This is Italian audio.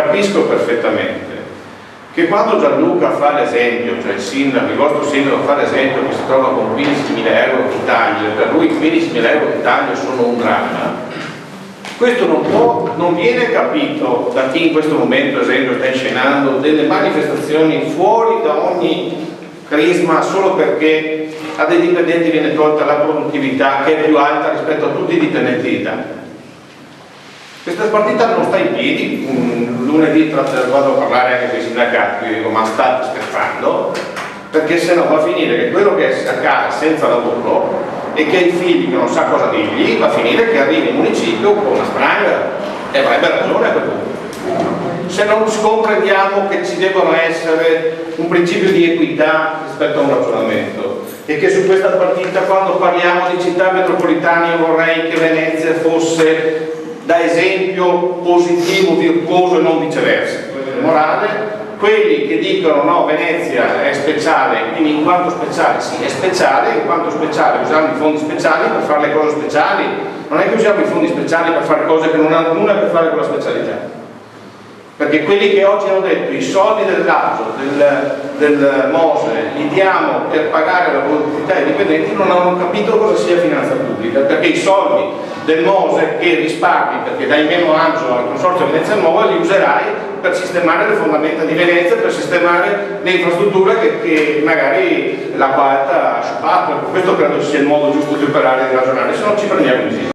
capisco perfettamente che quando Gianluca fa l'esempio, cioè il sindaco, il vostro sindaco fa l'esempio che si trova con 15.000 euro di taglio, per lui 15.000 euro di taglio sono un dramma, questo non viene capito da chi in questo momento, ad esempio, sta inscenando delle manifestazioni fuori da ogni crisma solo perché a dei dipendenti viene tolta la produttività che è più alta rispetto a tutti i dipendenti d'Italia. Questa partita non sta in piedi. Lunedì vado a parlare anche con i sindacati, io dico ma state scherzando, perché se no va a finire che quello che è a casa senza lavoro e che ha i figli che non sa cosa dirgli, va a finire che arrivi in municipio con una spranga, e avrebbe ragione a quel punto. Se non comprendiamo che ci devono essere un principio di equità rispetto a un ragionamento e che su questa partita, quando parliamo di città metropolitane, io vorrei che Venezia fosse da esempio positivo, virtuoso e non viceversa. Morale, quelli che dicono no, Venezia è speciale, quindi in quanto speciale sì, è speciale, in quanto speciale usiamo i fondi speciali per fare le cose speciali, non è che usiamo i fondi speciali per fare cose che non hanno nulla a che fare con la specialità. Perché quelli che oggi hanno detto i soldi dell'ASO, del MOSE, li diamo per pagare la produttività ai dipendenti, non hanno capito cosa sia finanza pubblica, perché i soldi del MOSE che risparmi perché dai meno agio al Consorzio Venezia Nuova li userai per sistemare le fondamenta di Venezia, per sistemare le infrastrutture che magari l'acqua alta ha sciupato. Questo credo sia il modo giusto di operare e di ragionare, se no ci prendiamo in giro.